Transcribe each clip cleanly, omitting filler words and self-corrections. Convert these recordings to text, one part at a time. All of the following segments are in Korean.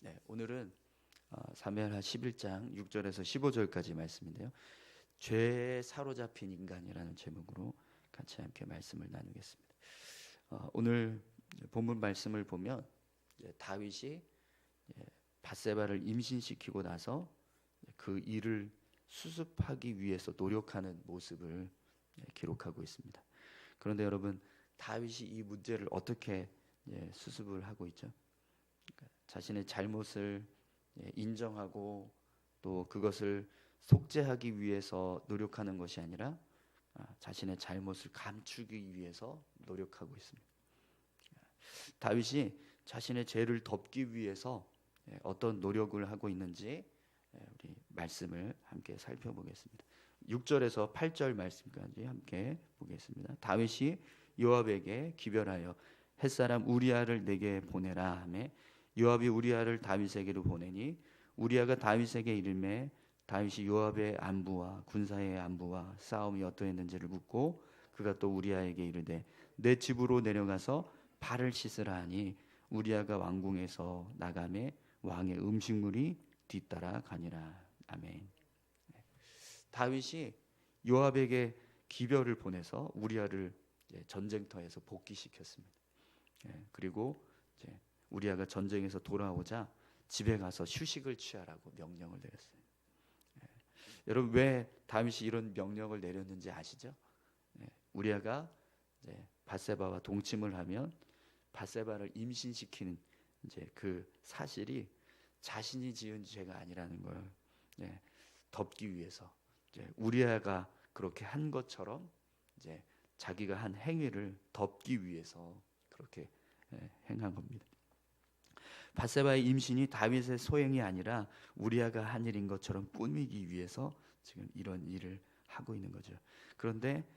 네, 오늘은 사무엘하 11장 6절에서 15절까지 말씀인데요. 죄에 사로잡힌 인간이라는 제목으로 같이 함께 말씀을 나누겠습니다. 오늘 본문 말씀을 보면 다윗이 밧세바를 임신시키고 나서 그 일을 수습하기 위해서 노력하는 모습을 기록하고 있습니다. 그런데 여러분, 다윗이 이 문제를 어떻게 수습을 하고 있죠? 자신의 잘못을 인정하고 또 그것을 속죄하기 위해서 노력하는 것이 아니라 자신의 잘못을 감추기 위해서 노력하고 있습니다. 다윗이 자신의 죄를 덮기 위해서 어떤 노력을 하고 있는지 우리 말씀을 함께 살펴보겠습니다. 6절에서 8절 말씀까지 함께 보겠습니다. 다윗이 요압에게 기별하여 햇사람 우리아를 내게 보내라 하매 요압이 우리아를 다윗에게로 보내니 우리아가 다윗에게 이르매 다윗이 요압의 안부와 군사의 안부와 싸움이 어떠했는지를 묻고 그가 또 우리아에게 이르되 내 집으로 내려가서 발을 씻으라 하니 우리아가 왕궁에서 나가매 왕의 음식물이 뒤따라 가니라. 아멘. 다윗이 요압에게 기별을 보내서 우리아를 전쟁터에서 복귀시켰습니다. 그리고 우리아가 전쟁에서 돌아오자 집에 가서 휴식을 취하라고 명령을 내렸어요. 여러분, 왜 다윗이 이런 명령을 내렸는지 아시죠? 우리아가 밧세바와 동침을 하면 밧세바를 임신시키는 그 사실이 자신이 지은 죄가 아니라는 걸 덮기 위해서 우리아가 그렇게 한 것처럼 자기가 한 행위를 덮기 위해서 그렇게 행한 겁니다. 밧세바의 임신이 다윗의 소행이 아니라 우리아가 한 일인 것처럼 꾸미기 위해서 지금 이런 일을 하고 있는 거죠. 그런데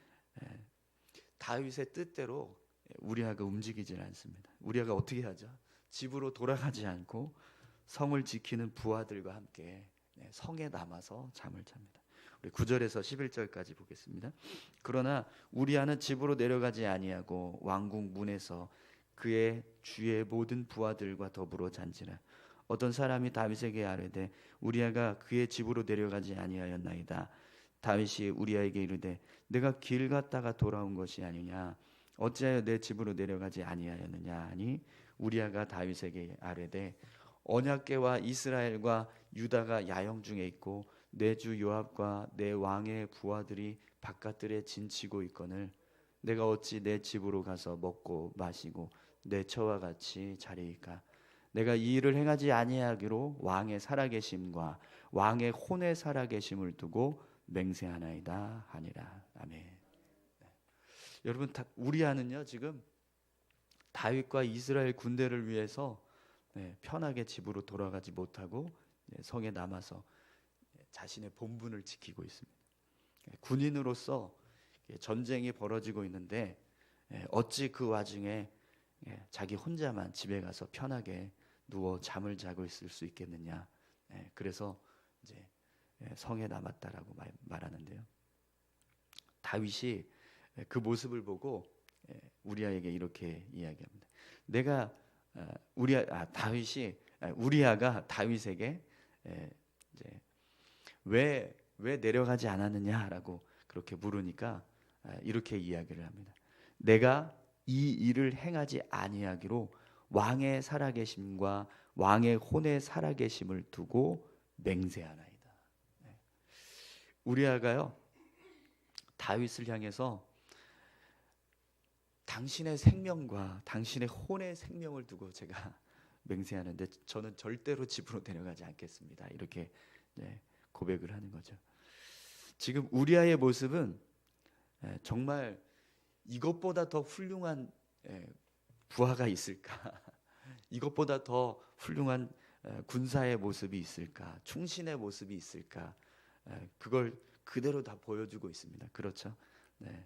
다윗의 뜻대로 우리아가 움직이질 않습니다. 우리아가 어떻게 하죠? 집으로 돌아가지 않고 성을 지키는 부하들과 함께 성에 남아서 잠을 잡니다. 우리 9절에서 11절까지 보겠습니다. 그러나 우리아는 집으로 내려가지 아니하고 왕궁 문에서 그의 주의 모든 부하들과 더불어 잔지라. 어떤 사람이 다윗에게 아뢰되 우리아가 그의 집으로 내려가지 아니하였나이다. 다윗이 우리아에게 이르되 내가 길 갔다가 돌아온 것이 아니냐 어찌하여 내 집으로 내려가지 아니하였느냐 하니 우리아가 다윗에게 아뢰되 언약궤와 이스라엘과 유다가 야영 중에 있고 내 주 요압과 내 왕의 부하들이 바깥들에 진치고 있거늘 내가 어찌 내 집으로 가서 먹고 마시고 내 처와 같이 자리이까. 내가 이 일을 행하지 아니하기로 왕의 살아계심과 왕의 혼의 살아계심을 두고 맹세하나이다 하니라. 아멘. 여러분, 우리아는요 지금 다윗과 이스라엘 군대를 위해서 편하게 집으로 돌아가지 못하고 성에 남아서 자신의 본분을 지키고 있습니다. 군인으로서 전쟁이 벌어지고 있는데 어찌 그 와중에 자기 혼자만 집에 가서 편하게 누워 잠을 자고 있을 수 있겠느냐. 그래서 이제 성에 남았다라고 말하는데요. 다윗이 그 모습을 보고 우리아에게 이렇게 이야기합니다. 다윗이 우리아가 다윗에게 이제 왜 내려가지 않았느냐라고 그렇게 물으니까 이렇게 이야기를 합니다. 내가 이 일을 행하지 아니하기로 왕의 살아계심과 왕의 혼의 살아계심을 두고 맹세하나이다. 우리아가요 다윗을 향해서 당신의 생명과 당신의 혼의 생명을 두고 제가 맹세하는데 저는 절대로 집으로 내려가지 않겠습니다. 이렇게 고백을 하는 거죠. 지금 우리아의 모습은 정말 이것보다 더 훌륭한 부하가 있을까? 이것보다 더 훌륭한 군사의 모습이 있을까? 충신의 모습이 있을까? 그걸 그대로 다 보여주고 있습니다. 그렇죠?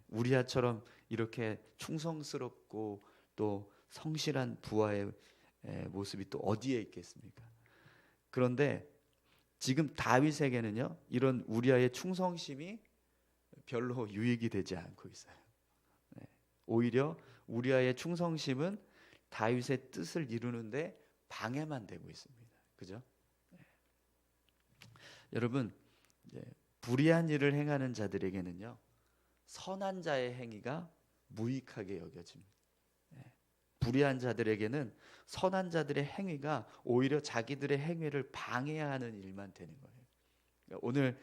우리아처럼 이렇게 충성스럽고 또 성실한 부하의 모습이 또 어디에 있겠습니까? 그런데 지금 다윗에게는요 이런 우리아의 충성심이 별로 유익이 되지 않고 있어요. 오히려 우리아의 충성심은 다윗의 뜻을 이루는데 방해만 되고 있습니다. 그죠? 여러분, 불의한 일을 행하는 자들에게는요, 선한 자의 행위가 무익하게 여겨집니다. 불의한 자들에게는 선한 자들의 행위가 오히려 자기들의 행위를 방해하는 일만 되는 거예요. 오늘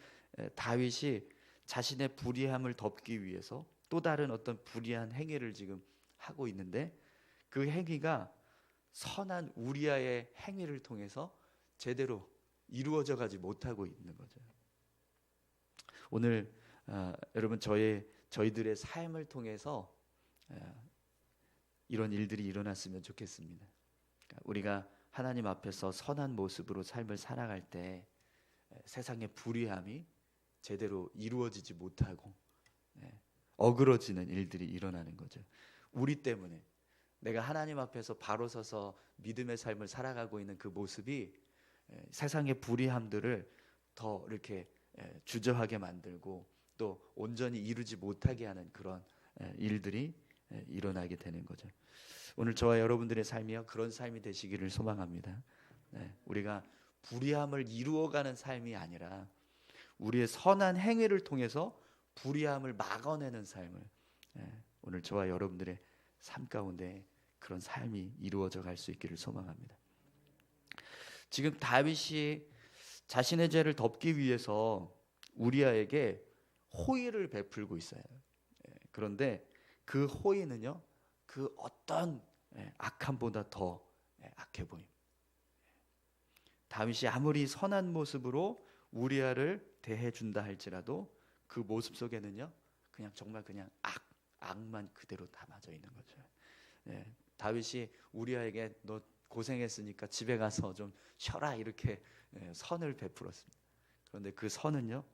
다윗이 자신의 불의함을 덮기 위해서 또 다른 어떤 불의한 행위를 지금 하고 있는데, 그 행위가 선한 우리아의 행위를 통해서 제대로 이루어져 가지 못하고 있는 거죠. 오늘 여러분, 저희들의 삶을 통해서 이런 일들이 일어났으면 좋겠습니다. 우리가 하나님 앞에서 선한 모습으로 삶을 살아갈 때 세상의 불의함이 제대로 이루어지지 못하고 어그러지는 일들이 일어나는 거죠. 우리 때문에 내가 하나님 앞에서 바로 서서 믿음의 삶을 살아가고 있는 그 모습이 세상의 불의함들을 더 이렇게 주저하게 만들고 또 온전히 이루지 못하게 하는 그런 일들이 일어나게 되는 거죠. 오늘 저와 여러분들의 삶이요, 그런 삶이 되시기를 소망합니다. 우리가 불의함을 이루어가는 삶이 아니라 우리의 선한 행위를 통해서 불의함을 막아내는 삶을, 오늘 저와 여러분들의 삶 가운데 그런 삶이 이루어져 갈 수 있기를 소망합니다. 지금 다윗이 자신의 죄를 덮기 위해서 우리아에게 호의를 베풀고 있어요. 그런데 그 호의는요, 그 어떤 악함보다 더 악해 보입니다. 다윗이 아무리 선한 모습으로 우리아를 대해준다 할지라도 그 모습 속에는요, 그냥 정말 그냥 악만 그대로 담아져 있는 거죠. 다윗이 우리아에게 너 고생했으니까 집에 가서 좀 쉬어라 이렇게 선을 베풀었습니다. 그런데 그 선은요,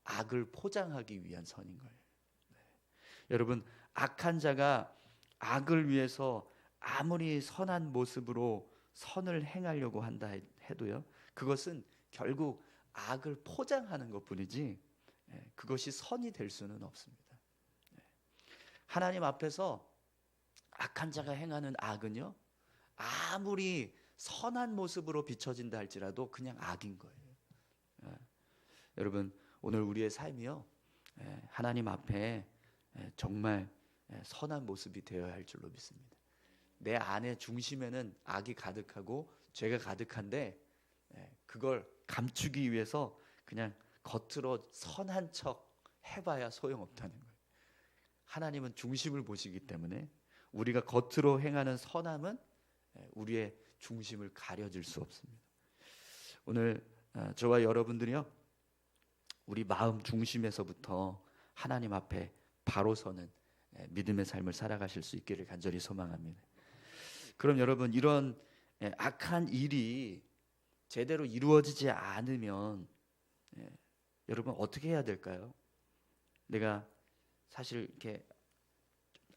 악을 포장하기 위한 선인 거예요. 여러분, 악한 자가 악을 위해서 아무리 선한 모습으로 선을 행하려고 한다 해도요, 그것은 결국 악을 포장하는 것뿐이지 그것이 선이 될 수는 없습니다. 하나님 앞에서 악한 자가 행하는 악은요, 아무리 선한 모습으로 비춰진다 할지라도 그냥 악인 거예요. 여러분, 오늘 우리의 삶이요, 하나님 앞에 정말 선한 모습이 되어야 할 줄로 믿습니다. 내 안의 중심에는 악이 가득하고 죄가 가득한데 그걸 감추기 위해서 그냥 겉으로 선한 척 해봐야 소용없다는 거예요. 하나님은 중심을 보시기 때문에 우리가 겉으로 행하는 선함은 우리의 중심을 가려줄 수 없습니다. 오늘 저와 여러분들이요, 우리 마음 중심에서부터 하나님 앞에 바로 서는 믿음의 삶을 살아가실 수 있기를 간절히 소망합니다. 그럼 여러분, 이런 악한 일이 제대로 이루어지지 않으면 여러분 어떻게 해야 될까요? 내가 사실 이렇게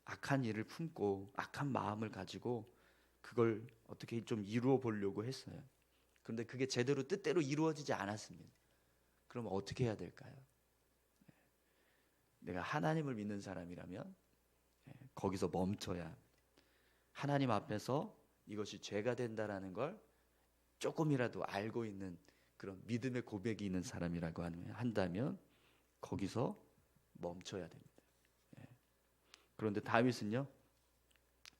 악한 일을 품고 악한 마음을 가지고 그걸 어떻게 좀 이루어 보려고 했어요. 그런데 그게 제대로 뜻대로 이루어지지 않았습니다. 그럼 어떻게 해야 될까요? 내가 하나님을 믿는 사람이라면 거기서 멈춰야, 하나님 앞에서 이것이 죄가 된다라는 걸 조금이라도 알고 있는 그런 믿음의 고백이 있는 사람이라고 한다면 거기서 멈춰야 됩니다. 그런데 다윗은요,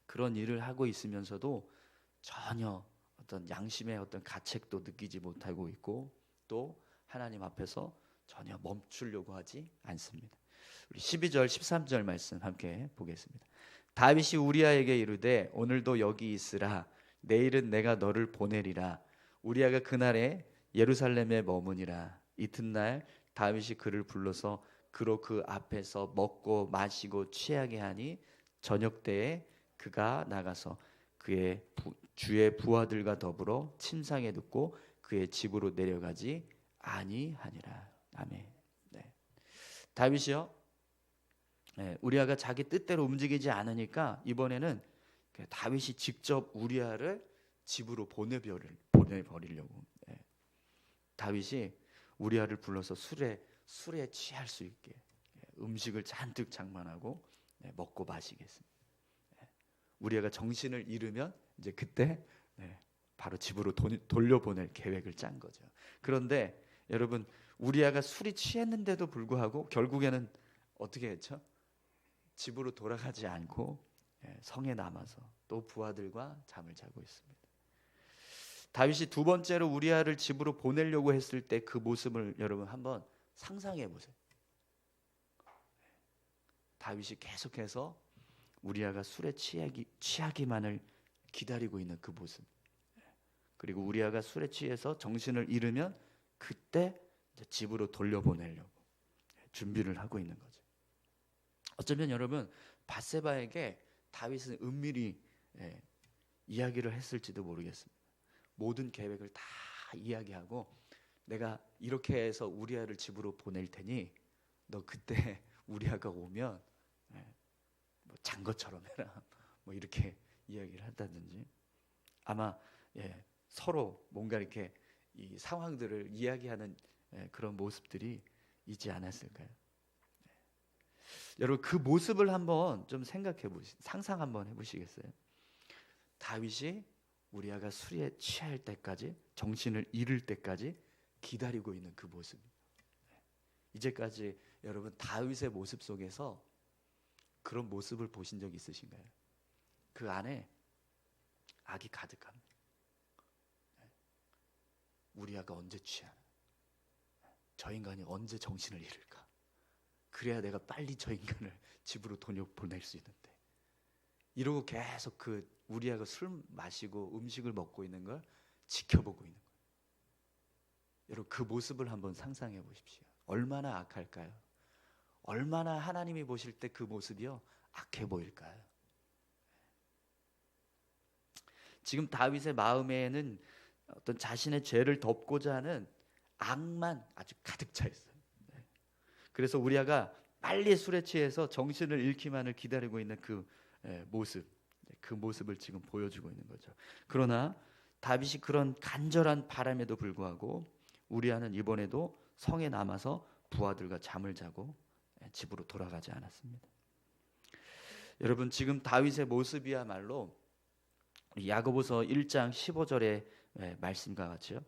그런 일을 하고 있으면서도 전혀 어떤 양심의 어떤 가책도 느끼지 못하고 있고 또 하나님 앞에서 전혀 멈추려고 하지 않습니다. 우리 12절 13절 말씀 함께 보겠습니다. 다윗이 우리아에게 이르되 오늘도 여기 있으라, 내일은 내가 너를 보내리라. 우리아가 그날에 예루살렘에 머무니라. 이튿날 다윗이 그를 불러서 그로 그 앞에서 먹고 마시고 취하게 하니 저녁 때에 그가 나가서 그의 주의 부하들과 더불어 침상에 눕고 그의 집으로 내려가지 아니하니라. 아멘. 다윗이요, 우리아가 자기 뜻대로 움직이지 않으니까 이번에는 다윗이 직접 우리아를 집으로 보내버리려고. 다윗이 우리아를 불러서 술에 취할 수 있게 음식을 잔뜩 장만하고 먹고 마시겠습니다. 우리아가 정신을 잃으면 이제 그때 바로 집으로 돌려보낼 계획을 짠 거죠. 그런데 여러분, 우리아가 술이 취했는데도 불구하고 결국에는 어떻게 했죠? 집으로 돌아가지 않고 성에 남아서 또 부하들과 잠을 자고 있습니다. 다윗이 두 번째로 우리아를 집으로 보내려고 했을 때 그 모습을 여러분 한번 상상해 보세요. 다윗이 계속해서 우리아가 술에 취하기만을 기다리고 있는 그 모습. 그리고 우리아가 술에 취해서 정신을 잃으면 그때 이제 집으로 돌려보내려고 준비를 하고 있는 거죠. 어쩌면 여러분, 밧세바에게 다윗은 은밀히 이야기를 했을지도 모르겠습니다. 모든 계획을 다 이야기하고, 내가 이렇게 해서 우리아를 집으로 보낼 테니 너 그때 우리아가 오면 뭐 잔 것처럼 해라, 뭐 이렇게 이야기를 한다든지, 아마 서로 뭔가 이렇게 이 상황들을 이야기하는 그런 모습들이 있지 않았을까요? 여러분, 그 모습을 한번 좀 상상 한번 해보시겠어요? 다윗이 우리아가 술에 취할 때까지, 정신을 잃을 때까지 기다리고 있는 그 모습. 이제까지 여러분, 다윗의 모습 속에서 그런 모습을 보신 적 있으신가요? 그 안에 악이 가득합니다. 우리아가 언제 취하나? 저 인간이 언제 정신을 잃을까? 그래야 내가 빨리 저 인간을 집으로 보낼 수 있는데. 이러고 계속 그 우리아가 술 마시고 음식을 먹고 있는 걸 지켜보고 있는 거예요. 여러분, 그 모습을 한번 상상해 보십시오. 얼마나 악할까요? 얼마나 하나님이 보실 때 그 모습이요, 악해 보일까요? 지금 다윗의 마음에는 어떤 자신의 죄를 덮고자 하는 악만 아주 가득 차 있어요. 그래서 우리아가 빨리 술에 취해서 정신을 잃기만을 기다리고 있는 그 모습, 그 모습을 지금 보여주고 있는 거죠. 그러나 다윗이 그런 간절한 바람에도 불구하고 우리아는 이번에도 성에 남아서 부하들과 잠을 자고 집으로 돌아가지 않았습니다. 여러분, 지금 다윗의 모습이야말로 야고보서 1장 15절의 말씀과 같이요,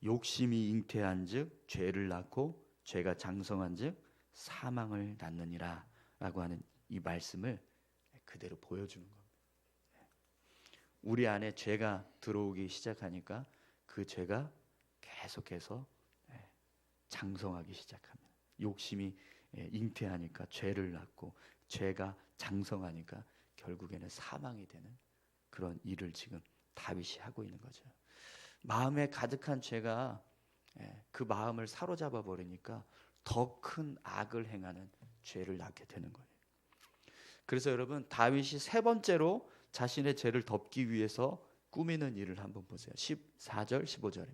욕심이 잉태한즉 죄를 낳고 죄가 장성한즉 사망을 낳느니라 라고 하는 이 말씀을 그대로 보여주는 겁니다. 우리 안에 죄가 들어오기 시작하니까 그 죄가 계속해서 장성하기 시작합니다. 욕심이 잉태하니까 죄를 낳고 죄가 장성하니까 결국에는 사망이 되는 그런 일을 지금 다윗이 하고 있는 거죠. 마음에 가득한 죄가 그 마음을 사로잡아 버리니까 더 큰 악을 행하는 죄를 낳게 되는 거예요. 그래서 여러분, 다윗이 세 번째로 자신의 죄를 덮기 위해서 꾸미는 일을 한번 보세요. 14절 15절에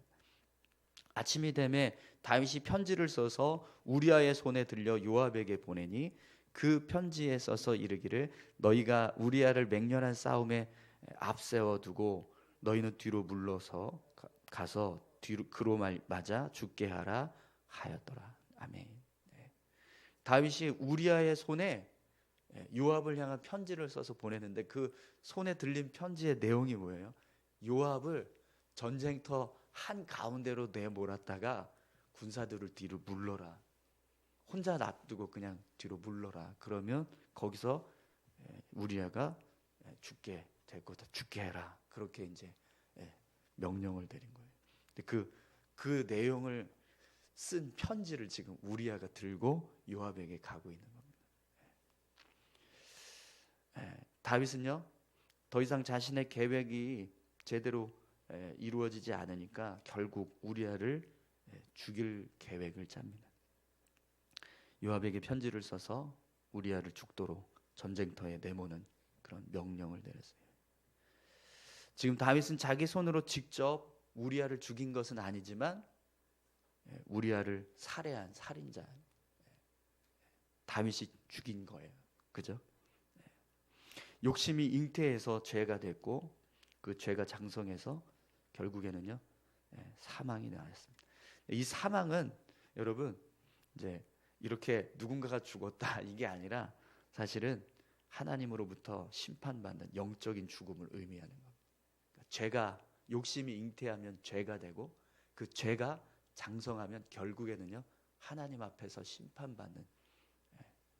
아침이 되매 다윗이 편지를 써서 우리아의 손에 들려 요압에게 보내니 그 편지에 써서 이르기를 너희가 우리아를 맹렬한 싸움에 앞세워 두고 너희는 뒤로 물러서 가서 뒤로 그로 맞아 죽게 하라 하였더라. 아멘. 다윗이 우리아의 손에 요압을 향한 편지를 써서 보내는데 그 손에 들린 편지의 내용이 뭐예요? 요압을 전쟁터 한 가운데로 내몰았다가 군사들을 뒤로 물러라. 혼자 놔두고 그냥 뒤로 물러라. 그러면 거기서 우리아가 죽게 될 거다. 죽게 해라. 그렇게 이제 명령을 내린 거예요. 근데 그 내용을 쓴 편지를 지금 우리아가 들고 요압에게 가고 있는 겁니다. 다윗은요, 더 이상 자신의 계획이 제대로 이루어지지 않으니까 결국 우리아를 죽일 계획을 짭니다. 요압에게 편지를 써서 우리아를 죽도록 전쟁터에 내모는 그런 명령을 내렸어요. 지금 다윗은 자기 손으로 직접 우리아를 죽인 것은 아니지만 우리아를 살해한 살인자 다윗이 죽인 거예요. 그죠? 욕심이 잉태해서 죄가 됐고 그 죄가 장성해서 결국에는요 사망이 나왔습니다. 이 사망은 여러분 이제 이렇게 누군가가 죽었다 이게 아니라 사실은 하나님으로부터 심판받는 영적인 죽음을 의미하는 겁니다. 그러니까 죄가 욕심이 잉태하면 죄가 되고 그 죄가 장성하면 결국에는요 하나님 앞에서 심판받는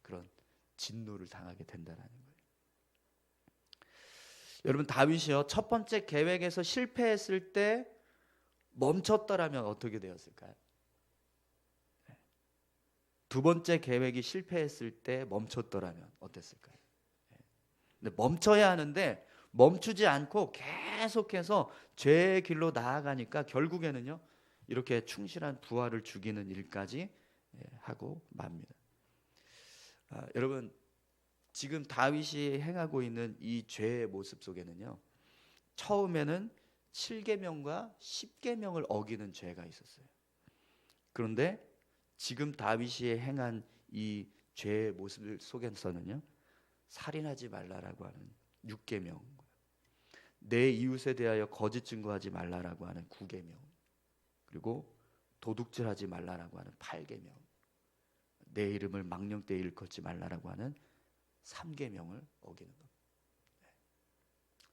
그런 진노를 당하게 된다라는 거예요. 여러분 다윗이요 첫 번째 계획에서 실패했을 때 멈췄더라면 어떻게 되었을까요? 두 번째 계획이 실패했을 때 멈췄더라면 어땠을까요? 근데 멈춰야 하는데 멈추지 않고 계속해서 죄의 길로 나아가니까 결국에는요 이렇게 충실한 부하를 죽이는 일까지 하고 맙니다. 여러분 지금 다윗이 행하고 있는 이 죄의 모습 속에는요 처음에는 7계명과 10계명을 어기는 죄가 있었어요. 그런데 지금 다윗이 행한 이 죄의 모습 속에서는요 살인하지 말라라고 하는 6계명, 내 이웃에 대하여 거짓 증거하지 말라라고 하는 9계명, 그리고 도둑질하지 말라라고 하는 8계명, 내 이름을 망령되이 일컫지 말라라고 하는 3계명을 어기는 것.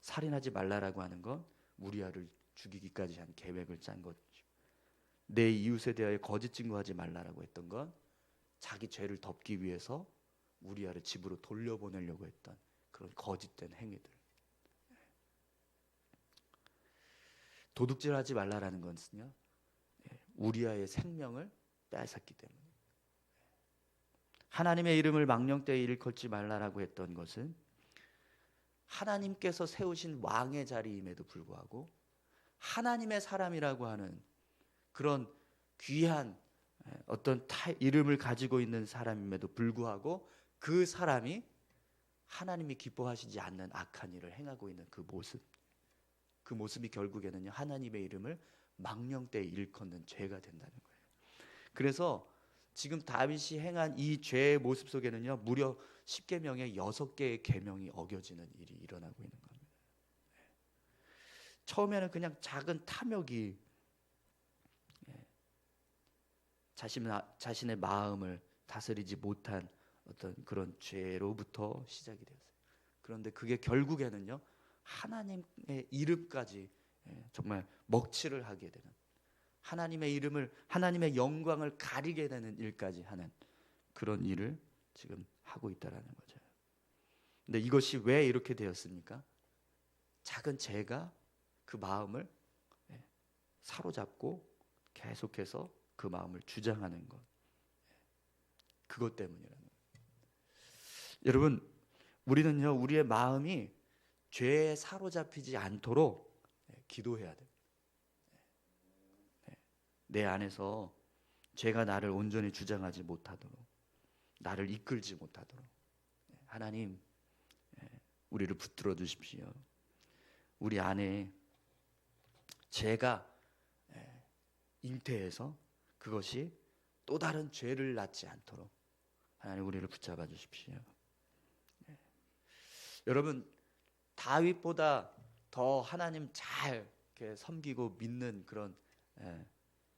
살인하지 말라라고 하는 건 우리아를 죽이기까지 한 계획을 짠 거죠. 내 이웃에 대하여 거짓 증거하지 말라라고 했던 건 자기 죄를 덮기 위해서 우리아를 집으로 돌려보내려고 했던 그런 거짓된 행위들. 도둑질하지 말라라는 것은요 우리아의 생명을 빼앗았기 때문에, 하나님의 이름을 망령되이 일컫지 말라라고 했던 것은 하나님께서 세우신 왕의 자리임에도 불구하고 하나님의 사람이라고 하는 그런 귀한 어떤 이름을 가지고 있는 사람임에도 불구하고 그 사람이 하나님이 기뻐하시지 않는 악한 일을 행하고 있는 그 모습이 결국에는요 하나님의 이름을 망령되이 일컫는 죄가 된다는 거예요. 그래서 지금 다윗이 행한 이 죄의 모습 속에는요 무려 10계명의 6개의 계명이 어겨지는 일이 일어나고 있는 겁니다. 처음에는 그냥 작은 탐욕이 자신의 마음을 다스리지 못한 어떤 그런 죄로부터 시작이 되었어요. 그런데 그게 결국에는요 하나님의 이름까지 정말 먹칠을 하게 되는, 하나님의 이름을, 하나님의 영광을 가리게 되는 일까지 하는 그런 일을 지금 하고 있다라는 거죠. 근데 이것이 왜 이렇게 되었습니까? 작은 죄가 그 마음을 사로잡고 계속해서 그 마음을 주장하는 것, 그것 때문이라는 거예요. 여러분 우리는요 우리의 마음이 죄에 사로잡히지 않도록 기도해야 돼요. 내 안에서 죄가 나를 온전히 주장하지 못하도록, 나를 이끌지 못하도록 하나님 우리를 붙들어 주십시오. 우리 안에 죄가 잉태해서 그것이 또 다른 죄를 낳지 않도록 하나님 우리를 붙잡아 주십시오. 여러분 다윗보다 더 하나님 잘 이렇게 섬기고 믿는 그런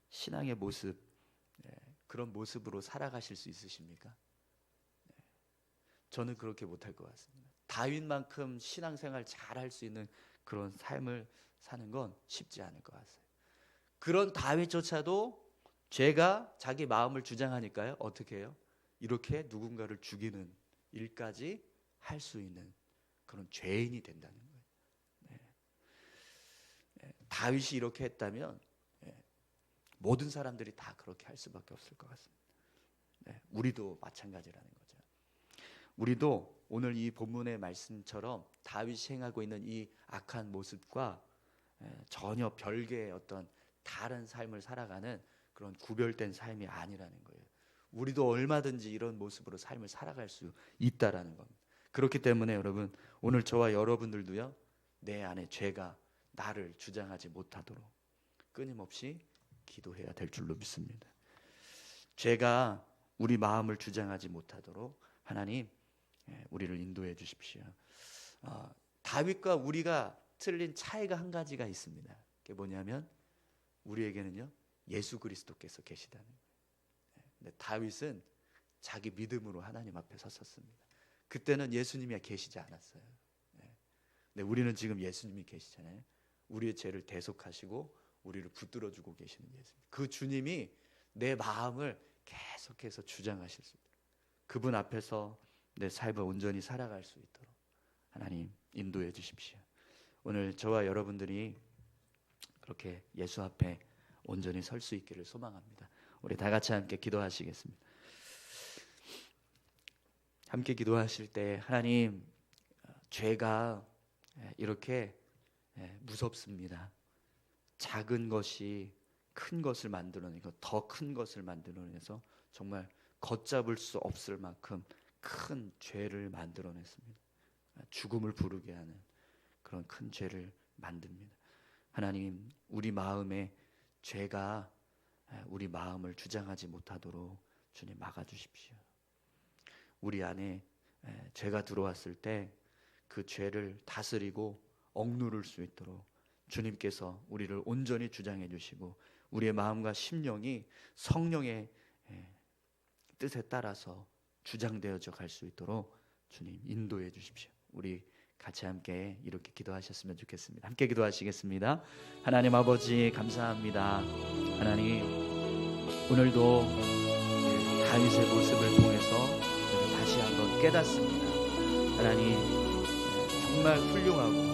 신앙의 모습, 그런 모습으로 살아가실 수 있으십니까? 저는 그렇게 못할 것 같습니다. 다윗만큼 신앙생활 잘 할 수 있는 그런 삶을 사는 건 쉽지 않을 것 같아요. 그런 다윗조차도 죄가 자기 마음을 주장하니까요 어떻게 해요? 이렇게 누군가를 죽이는 일까지 할 수 있는 그런 죄인이 된다는 거예요. 다윗이 이렇게 했다면 모든 사람들이 다 그렇게 할 수밖에 없을 것 같습니다. 우리도 마찬가지라는 거죠. 우리도 오늘 이 본문의 말씀처럼 다윗이 행하고 있는 이 악한 모습과 전혀 별개의 어떤 다른 삶을 살아가는 그런 구별된 삶이 아니라는 거예요. 우리도 얼마든지 이런 모습으로 삶을 살아갈 수 있다라는 겁니다. 그렇기 때문에 여러분 오늘 저와 여러분들도요 내 안에 죄가 나를 주장하지 못하도록 끊임없이 기도해야 될 줄로 믿습니다. 죄가 우리 마음을 주장하지 못하도록 하나님 우리를 인도해 주십시오. 다윗과 우리가 틀린 차이가 한 가지가 있습니다. 그게 뭐냐면 우리에게는요 예수 그리스도께서 계시다는 거예요. 근데 다윗은 자기 믿음으로 하나님 앞에 섰었습니다. 그때는 예수님이 계시지 않았어요. 근데 우리는 지금 예수님이 계시잖아요. 우리의 죄를 대속하시고 우리를 붙들어주고 계시는 예수님. 그 주님이 내 마음을 계속해서 주장하실 수 있도록, 그분 앞에서 내 삶을 온전히 살아갈 수 있도록 하나님 인도해 주십시오. 오늘 저와 여러분들이 그렇게 예수 앞에 온전히 설 수 있기를 소망합니다. 우리 다 같이 함께 기도하시겠습니다. 함께 기도하실 때 하나님, 죄가 이렇게 무섭습니다. 작은 것이 큰 것을 만들어내고 더 큰 것을 만들어내서 정말 걷잡을 수 없을 만큼 큰 죄를 만들어냈습니다. 죽음을 부르게 하는 그런 큰 죄를 만듭니다. 하나님, 우리 마음에 죄가 우리 마음을 주장하지 못하도록 주님 막아주십시오. 우리 안에 죄가 들어왔을 때 그 죄를 다스리고 억누를 수 있도록 주님께서 우리를 온전히 주장해 주시고 우리의 마음과 심령이 성령의 뜻에 따라서 주장되어져 갈 수 있도록 주님 인도해 주십시오. 우리 같이 함께 이렇게 기도하셨으면 좋겠습니다. 함께 기도하시겠습니다. 하나님 아버지, 감사합니다. 하나님, 오늘도 다윗의 모습을 통해서 다시 한번 깨닫습니다. 하나님, 정말 훌륭하고